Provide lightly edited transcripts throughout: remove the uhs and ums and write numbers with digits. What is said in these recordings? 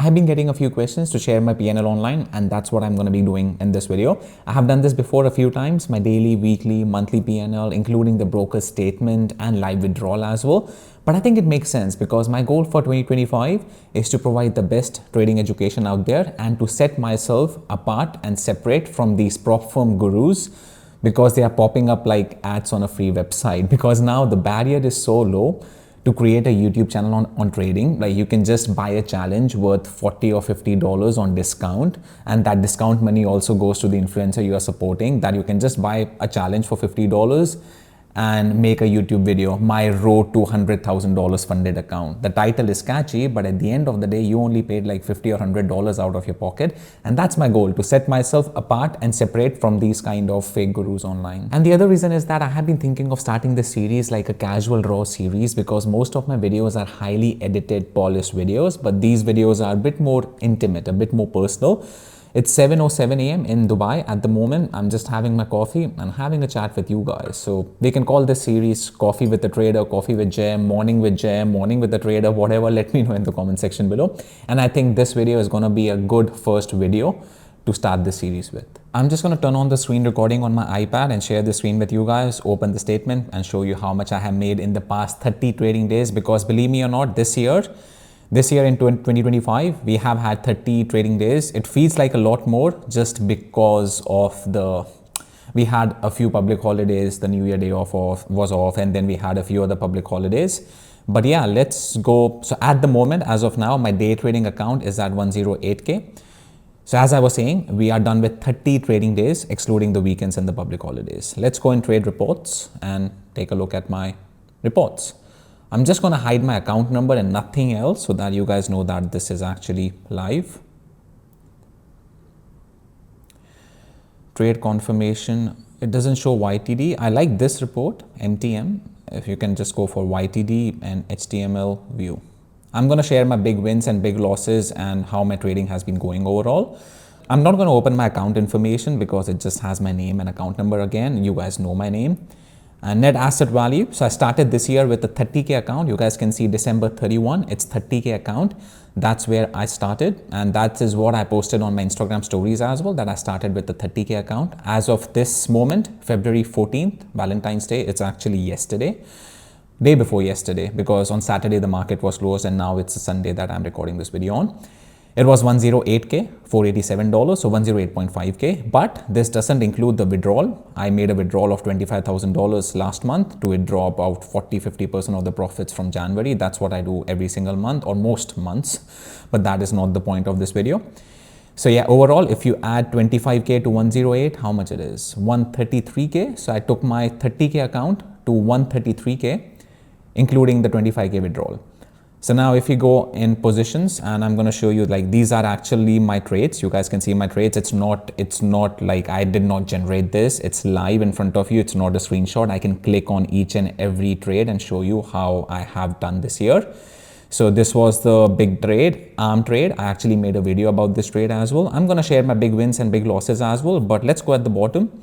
have been getting a few questions to share my PNL online, and that's what I'm going to be doing in this video. I have done this before a few times, my daily, weekly, monthly PNL, including the broker statement and live withdrawal as well. But I think it makes sense because my goal for 2025 is to provide the best trading education out there and to set myself apart and separate from these prop firm gurus, because they are popping up like ads on a free website. Because now the barrier is so low to create a YouTube channel on trading. Like, you can just buy a challenge worth $40 or $50 on discount, and that discount money also goes to the influencer you are supporting. That you can just buy a challenge for $50 and make a YouTube video, my road to $100,000 funded account. The title is catchy, but at the end of the day, you only paid like $50 or $100 out of your pocket. And that's my goal, to set myself apart and separate from these kind of fake gurus online. And the other reason is that I have been thinking of starting this series like a casual raw series, because most of my videos are highly edited, polished videos, but these videos are a bit more intimate, a bit more personal. It's 7:07 a.m. in Dubai at the moment. I'm just having my coffee and having a chat with you guys. So we can call this series Coffee with the Trader, Coffee with Jam, Morning with Jam, Morning with the Trader, whatever. Let me know in the comment section below. And I think this video is going to be a good first video to start this series with. I'm just going to turn on the screen recording on my iPad and share the screen with you guys, open the statement and show you how much I have made in the past 30 trading days. Because believe me or not, this year in 2025, we have had 30 trading days. It feels like a lot more just because of we had a few public holidays, the New Year day was off, and then we had a few other public holidays. But yeah, let's go. So at the moment, as of now, my day trading account is at 108K. So as I was saying, we are done with 30 trading days, excluding the weekends and the public holidays. Let's go in trade reports and take a look at my reports. I'm just going to hide my account number and nothing else so that you guys know that this is actually live. Trade confirmation, it doesn't show YTD. I like this report, MTM. If you can just go for YTD and HTML view. I'm going to share my big wins and big losses and how my trading has been going overall. I'm not going to open my account information because it just has my name and account number again. You guys know my name. And net asset value. So I started this year with a 30K account. You guys can see December 31, it's 30K account. That's where I started. And that is what I posted on my Instagram stories as well, that I started with the 30K account. As of this moment, February 14th, Valentine's Day, it's actually yesterday, day before yesterday, because on Saturday the market was closed and now it's a Sunday that I'm recording this video on. It was 108K, $487, so 108.5K, but this doesn't include the withdrawal. I made a withdrawal of $25,000 last month to withdraw about 40-50% of the profits from January. That's what I do every single month or most months, but that is not the point of this video. So yeah, overall, if you add 25K to 108, how much it is? 133K. So I took my 30K account to 133K, including the 25K withdrawal. So now if you go in positions, and I'm going to show you, like, these are actually my trades. You guys can see my trades. It's not like I did not generate this. It's live in front of you. It's not a screenshot. I can click on each and every trade and show you how I have done this year. So this was the big trade, arm trade. I actually made a video about this trade as well. I'm going to share my big wins and big losses as well, but let's go at the bottom.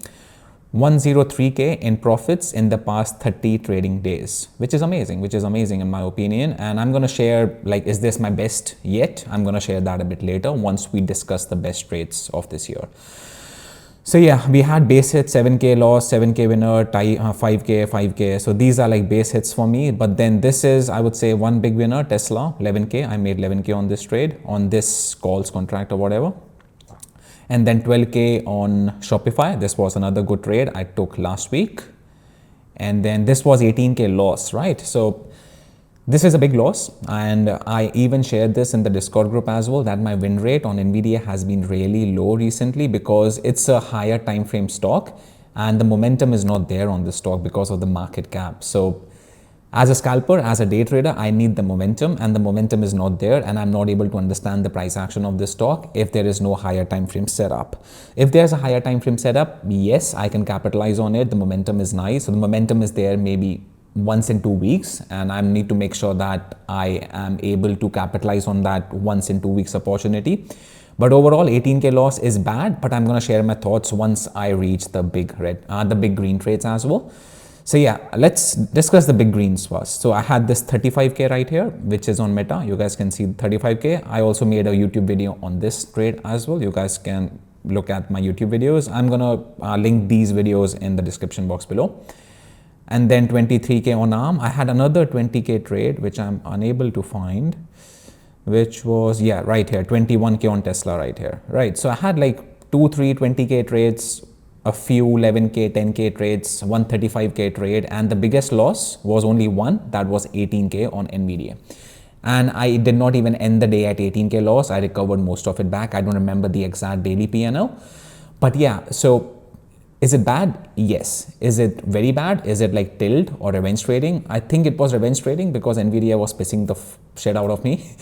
103K in profits in the past 30 trading days, which is amazing in my opinion. And I'm going to share, like, is this my best yet? I'm going to share that a bit later once we discuss the best trades of this year. So yeah, we had base hit, 7K loss, 7K winner, 5K. So these are like base hits for me. But then this is, I would say, one big winner, Tesla, 11K. I made 11K on this trade, on this calls contract or whatever. And then 12K on Shopify. This was another good trade I took last week. And then this was 18K loss, right? So this is a big loss. And I even shared this in the Discord group as well, that my win rate on NVIDIA has been really low recently because it's a higher time frame stock and the momentum is not there on the stock because of the market cap. So as a scalper, as a day trader, I need the momentum, and the momentum is not there, and I'm not able to understand the price action of this stock if there is no higher time frame setup. If there's a higher time frame setup, yes, I can capitalize on it. The momentum is nice. So the momentum is there maybe once in 2 weeks, and I need to make sure that I am able to capitalize on that once in 2 weeks opportunity. But overall, 18K loss is bad, but I'm going to share my thoughts once I reach the big green trades as well. So yeah, let's discuss the big greens first. So I had this 35K right here, which is on Meta. You guys can see 35K. I also made a YouTube video on this trade as well. You guys can look at my YouTube videos. I'm gonna link these videos in the description box below. And then 23K on ARM. I had another 20K trade, which I'm unable to find, which was, yeah, right here, 21K on Tesla right here, right? So I had like 2, 3, 20K trades, a few 11K, 10K trades, 135K trade, and the biggest loss was only one, that was 18K on NVIDIA. And I did not even end the day at 18K loss. I recovered most of it back. I don't remember the exact daily PNL. But yeah, so is it bad? Yes. Is it very bad? Is it like tilt or revenge trading? I think it was revenge trading because NVIDIA was pissing the shit out of me.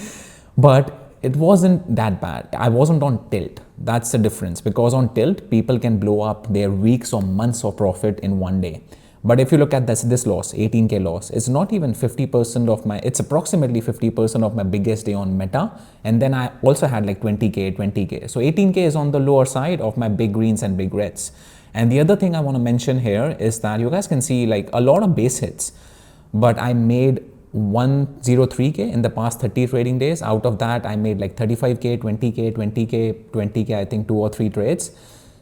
But it wasn't that bad. I wasn't on tilt. That's the difference, because on tilt, people can blow up their weeks or months of profit in one day. But if you look at this loss, 18K loss, it's not even 50% of my, it's approximately 50% of my biggest day on Meta. And then I also had like 20K. So 18K is on the lower side of my big greens and big reds. And the other thing I want to mention here is that you guys can see like a lot of base hits, but I made 103K in the past 30 trading days. Out of that, I made like 35K, 20K, I think 2 or 3 trades.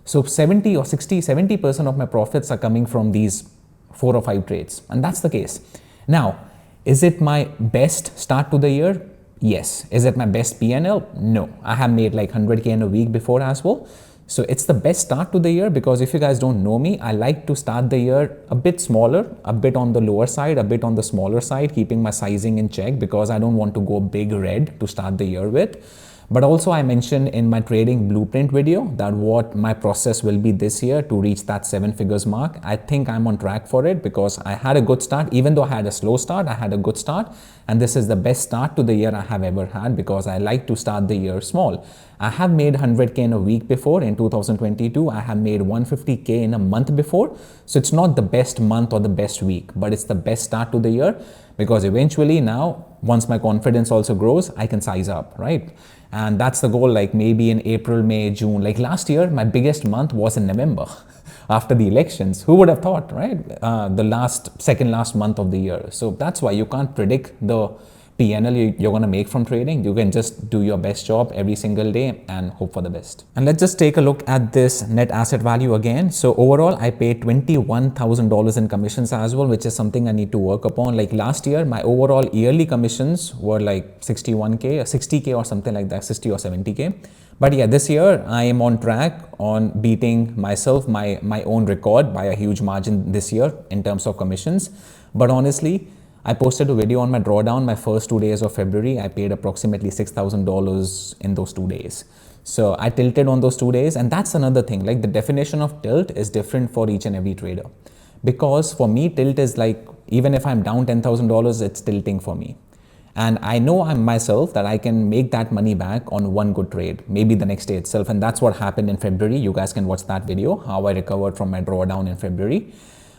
So 70 or 60, 70% of my profits are coming from these 4 or 5 trades. And that's the case. Now, is it my best start to the year? Yes. Is it my best PNL? No. I have made like 100K in a week before as well. So it's the best start to the year, because if you guys don't know me, I like to start the year a bit smaller, a bit on the lower side, a bit on the smaller side, keeping my sizing in check, because I don't want to go big red to start the year with. But also I mentioned in my trading blueprint video that what my process will be this year to reach that 7 figures mark. I think I'm on track for it, because I had a good start. Even though I had a slow start, I had a good start. And this is the best start to the year I have ever had, because I like to start the year small. I have made 100K in a week before in 2022. I have made 150K in a month before. So it's not the best month or the best week, but it's the best start to the year, because eventually now, once my confidence also grows, I can size up, right? And that's the goal, like maybe in April, May, June. Like last year, my biggest month was in November after the elections. Who would have thought, right? The second last month of the year. So that's why you can't predict the PNL you're going to make from trading. You can just do your best job every single day and hope for the best. And let's just take a look at this net asset value again. So overall, I paid $21,000 in commissions as well, which is something I need to work upon. Like last year, my overall yearly commissions were like 61K or 60K or something like that, 60 or 70K. But yeah, this year I am on track on beating myself, my own record by a huge margin this year in terms of commissions. But honestly, I posted a video on my drawdown my first 2 days of February. I paid approximately $6,000 in those 2 days. So I tilted on those 2 days. And that's another thing, like the definition of tilt is different for each and every trader. Because for me, tilt is like, even if I'm down $10,000, it's tilting for me. And I know myself that I can make that money back on one good trade, maybe the next day itself. And that's what happened in February. You guys can watch that video, how I recovered from my drawdown in February.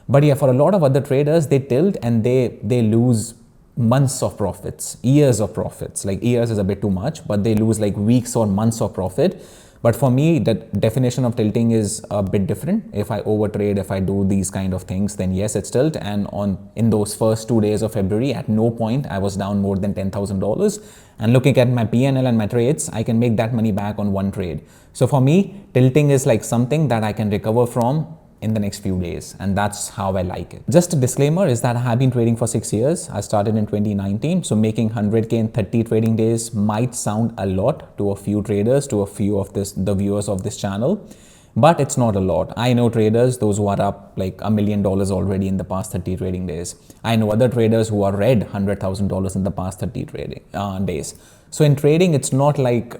But yeah, for a lot of other traders, they tilt and they lose months of profits, years of profits. Like years is a bit too much, but they lose like weeks or months of profit. But for me, the definition of tilting is a bit different. If I overtrade, if I do these kind of things, then yes, it's tilt. And in those first 2 days of February, at no point I was down more than $10,000. And looking at my PNL and my trades, I can make that money back on one trade. So for me, tilting is like something that I can recover from in the next few days, and that's how I like it. Just a disclaimer is that I have been trading for 6 years. I started in 2019, so making 100K in 30 trading days might sound a lot to a few traders, to a few of the viewers of this channel, but it's not a lot. I know traders, those who are up like $1 million already in the past 30 trading days. I know other traders who are red $100,000 in the past 30 trading days. So in trading, it's not like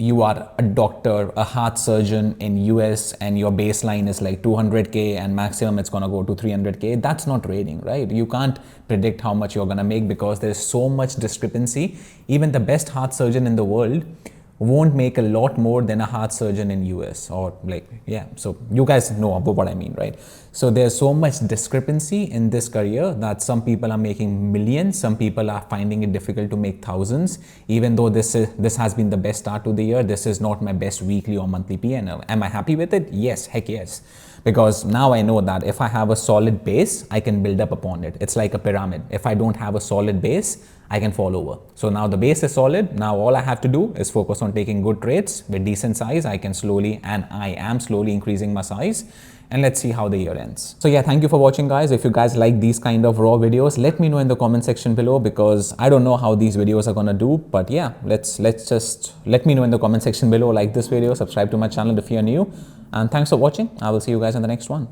you are a doctor, a heart surgeon in US and your baseline is like 200K and maximum it's gonna go to 300K. That's not trading, right? You can't predict how much you're gonna make because there's so much discrepancy. Even the best heart surgeon in the world won't make a lot more than a heart surgeon in US, or like, yeah, so you guys know about what I mean, right? So there's so much discrepancy in this career that some people are making millions, some people are finding it difficult to make thousands. Even though this has been the best start to the year, this is not my best weekly or monthly PNL. Am I happy with it? Yes, heck yes. Because now I know that if I have a solid base, I can build up upon it. It's like a pyramid. If I don't have a solid base, I can fall over. So now the base is solid. Now all I have to do is focus on taking good trades with decent size. I can slowly, and I am slowly increasing my size. And let's see how the year ends. So yeah, thank you for watching, guys. If you guys like these kind of raw videos, let me know in the comment section below, because I don't know how these videos are gonna do. But yeah, let's just let me know in the comment section below. Like this video, subscribe to my channel if you're new. And thanks for watching. I will see you guys in the next one.